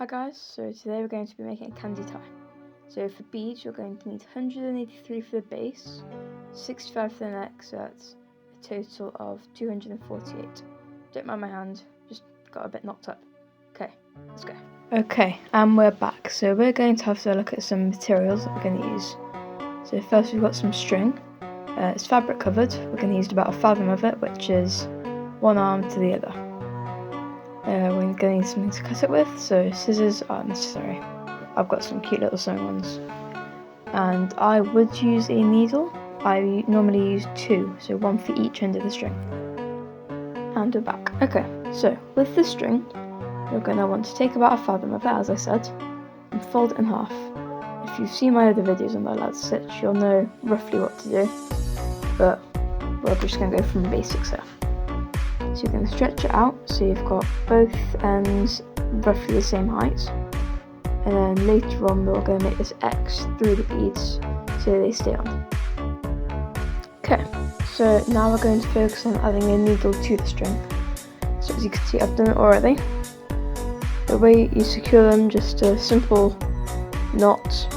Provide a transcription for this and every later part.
Hi guys, so today we're going to be making a Kandi tie. So for beads you're going to need 183 for the base, 65 for the neck, so that's a total of 248. Don't mind my hand, just got a bit knocked up. Okay, let's go. Okay, and we're back. So we're going to have to look at some materials that we're going to use. So first we've got some string. It's fabric covered. We're going to use about a fathom of it, which is one arm to the other. We're going to need something to cut it with, so scissors aren't necessary. I've got some cute little sewing ones. And I would use a needle. I normally use two, so one for each end of the string. And we're back. Okay, so with the string, you're going to want to take about a fathom of it, as I said, and fold it in half. If you've seen my other videos on the ladder stitch, you'll know roughly what to do, but we're just going to go from the basics here. So you're going to stretch it out so you've got both ends roughly the same height, and then later on we're going to make this X through the beads so they stay on. Okay, so now we're going to focus on adding a needle to the string. So as you can see, I've done it already. The way you secure them, just a simple knot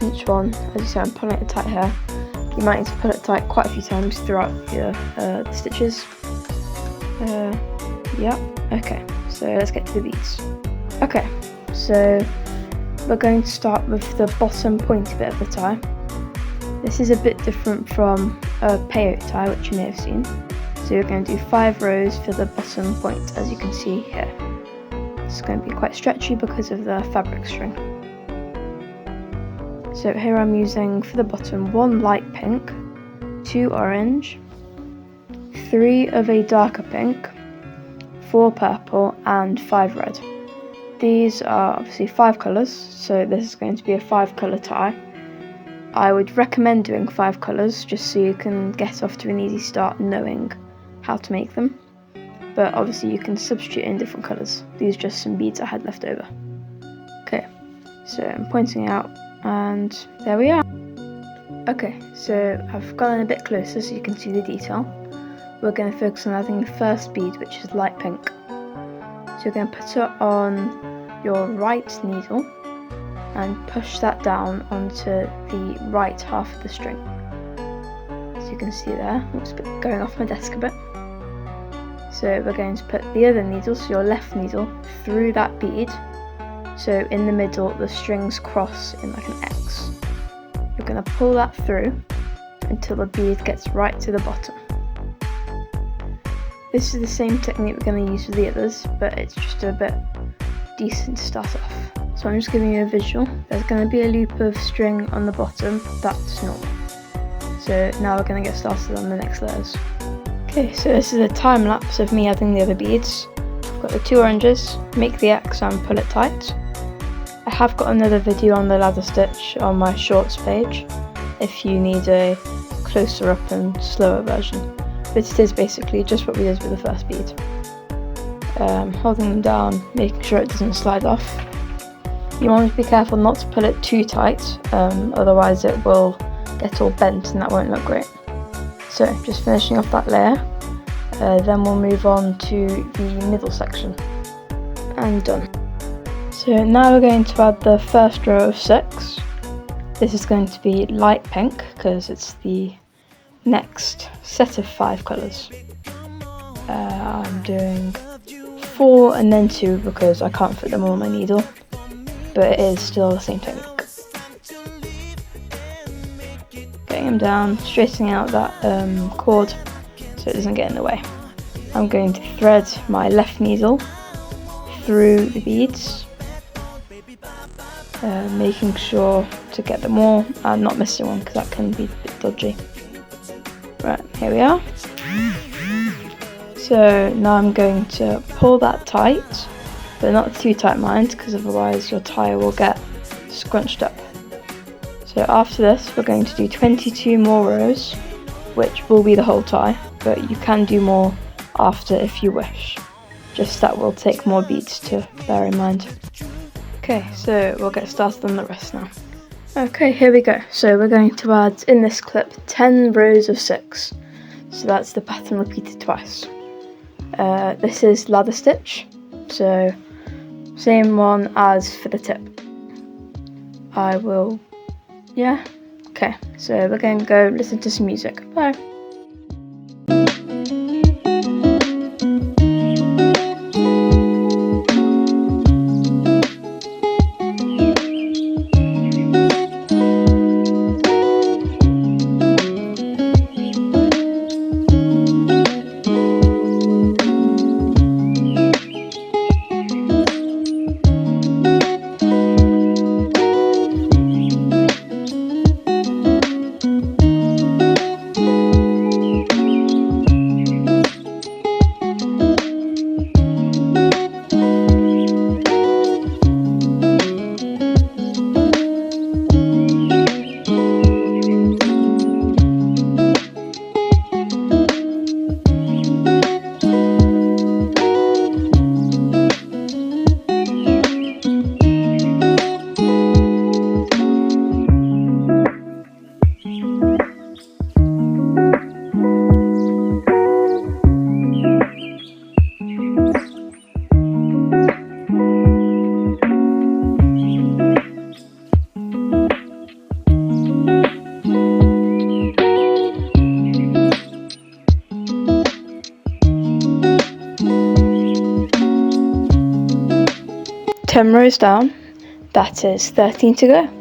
each one. As you see, I'm pulling it tight here. You might need to pull it tight quite a few times throughout the stitches. Yeah, okay, so let's get to the beads. Okay, so we're going to start with the bottom pointy bit of the tie. This is a bit different from a peyote tie, which you may have seen. So you're going to do 5 rows for the bottom point, as you can see here. It's going to be quite stretchy because of the fabric string. So here I'm using, for the bottom, 1 light pink, 2 orange, 3 of a darker pink, 4 purple and 5 red. These are obviously 5 colours, so this is going to be a 5 colour tie. I would recommend doing 5 colours just so you can get off to an easy start knowing how to make them. But obviously you can substitute in different colours. These are just some beads I had left over. Okay, so I'm pointing out and there we are. Okay, so I've gotten a bit closer so you can see the detail. We're going to focus on adding the first bead, which is light pink. So you're going to put it on your right needle and push that down onto the right half of the string. So you can see there, it's going off my desk a bit. So we're going to put the other needle, so your left needle, through that bead. So in the middle, the strings cross in like an X. You're going to pull that through until the bead gets right to the bottom. This is the same technique we're going to use for the others, but it's just a bit decent to start off. So I'm just giving you a visual. There's going to be a loop of string on the bottom, that's normal. So now we're going to get started on the next layers. Okay, so this is a time lapse of me adding the other beads. I've got the 2 oranges, make the X and pull it tight. I have got another video on the ladder stitch on my shorts page if you need a closer up and slower version. But it is basically just what we did with the first bead. Holding them down, making sure it doesn't slide off. You want to be careful not to pull it too tight, otherwise it will get all bent and that won't look great. So just finishing off that layer, then we'll move on to the middle section. And done. So now we're going to add the first row of 6. This is going to be light pink because it's the next set of 5 colours. I'm doing 4 and then 2 because I can't fit them all on my needle, but it is still the same technique. Getting them down, straightening out that cord so it doesn't get in the way. I'm going to thread my left needle through the beads, making sure to get them all and not missing one because that can be a bit dodgy. Right, here we are. So now I'm going to pull that tight, but not too tight, mind, because otherwise your tie will get scrunched up. So after this we're going to do 22 more rows, which will be the whole tie, but you can do more after if you wish. Just that will take more beads to bear in mind. Okay, so we'll get started on the rest now. Okay, here we go. So we're going to add, in this clip, 10 rows of 6. So that's the pattern repeated twice. This is ladder stitch, so Same one as for the tip. Yeah, okay, so we're going to go listen to some music. Bye. Ten rows down, that is 13 to go.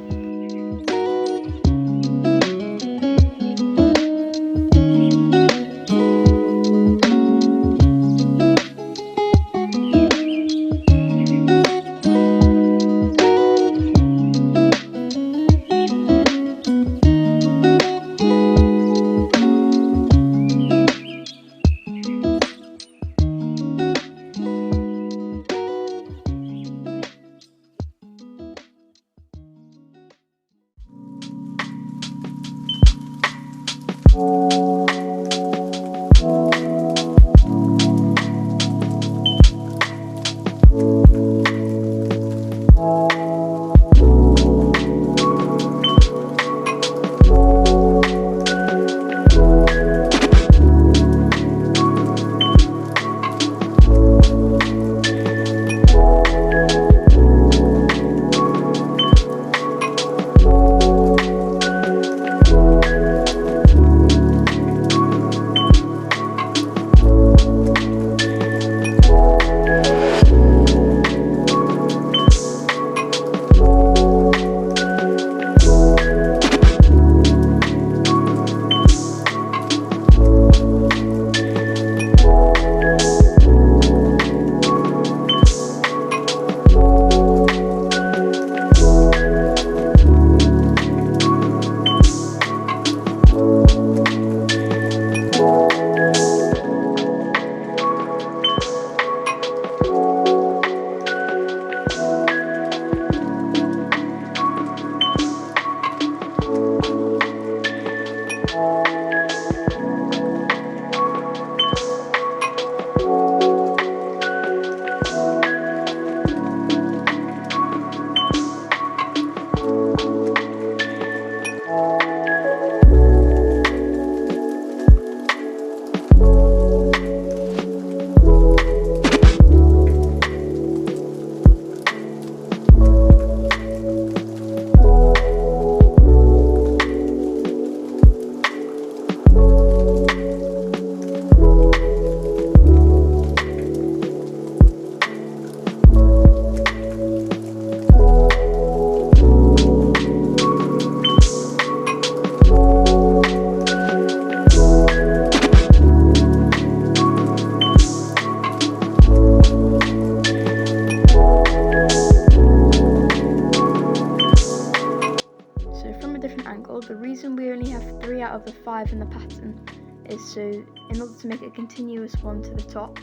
The reason we only have 3 out of the 5 in the pattern is so in order to make a continuous one to the top,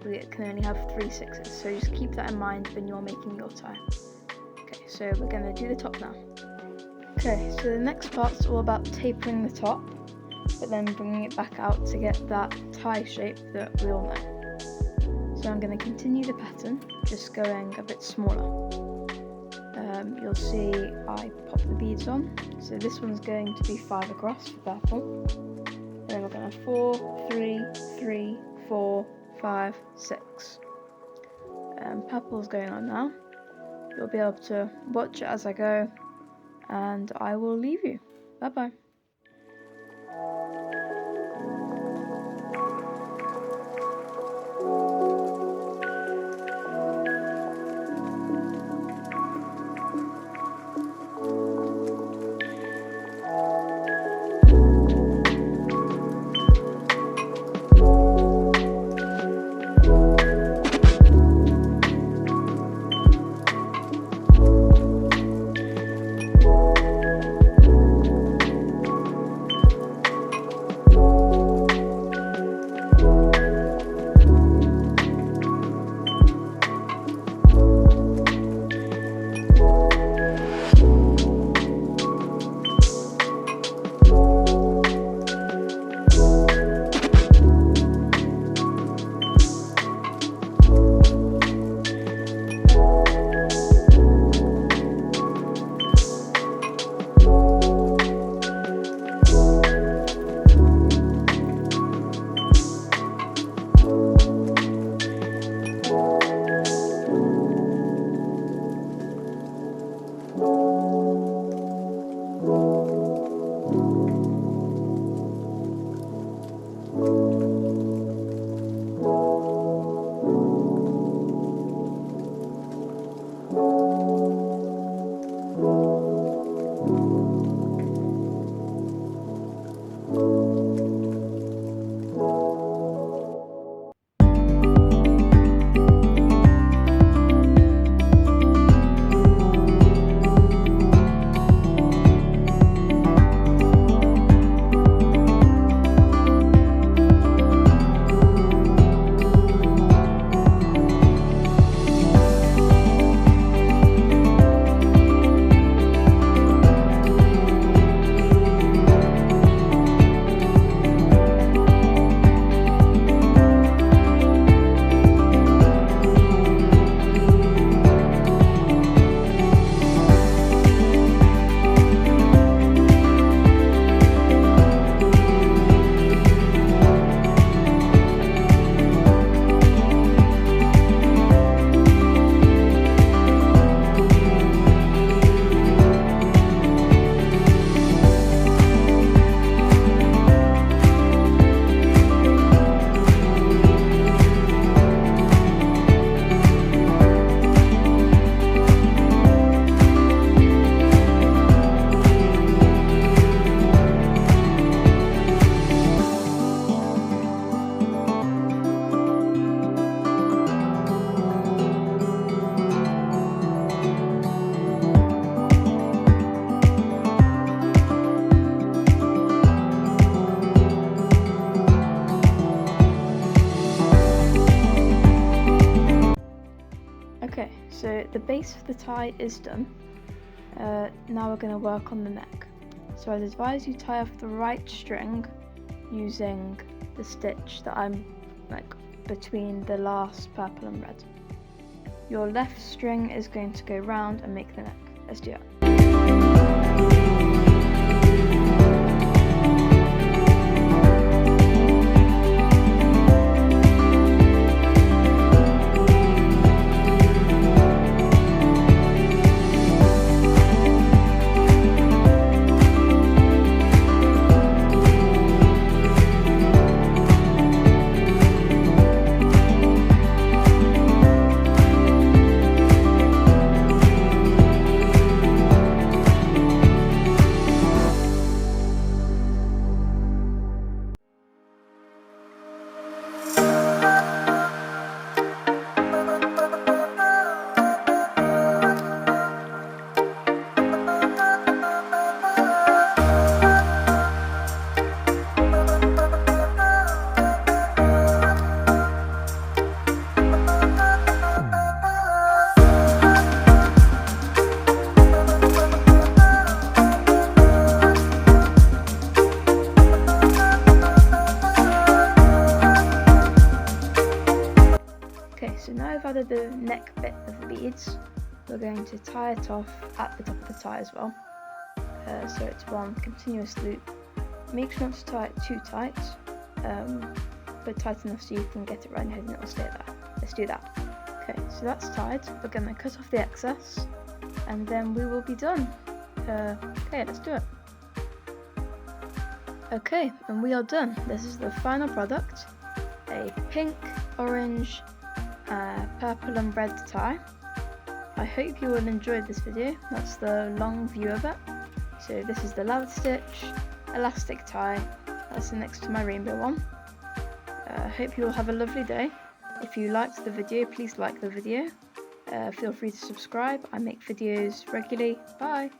we can only have 3 sixes. So just keep that in mind when you're making your tie. Okay, so we're going to do the top now. Okay, so the next part's all about tapering the top, but then bringing it back out to get that tie shape that we all know. So I'm going to continue the pattern, just going a bit smaller. You'll see I pop the beads on, so this one's going to be 5 across for purple, and then we're going to have 4, 3, 3, 4, 5, 6. purples going on now. You'll be able to watch it as I go, and I will leave you. Bye bye. Okay, so the base of the tie is done. Now we're going to work on the neck. So I'd advise you tie off the right string using the stitch that I'm between the last purple and red. Your left string is going to go round and make the neck. Let's do that. So now I've added the neck bit of the beads, we're going to tie it off at the top of the tie as well. So it's one continuous loop. Make sure not to tie it too tight, but tight enough so you can get it right in your head and it'll stay there. Let's do that. Okay, so that's tied. We're going to cut off the excess and then we will be done. Okay, let's do it. Okay, and we are done. This is the final product. A pink, orange, purple and red tie. I hope you all enjoyed this video. That's the long view of it. So this is the ladder stitch, elastic tie. That's next to my rainbow one. I hope you all have a lovely day. If you liked the video, please like the video. Feel free to subscribe. I make videos regularly. Bye!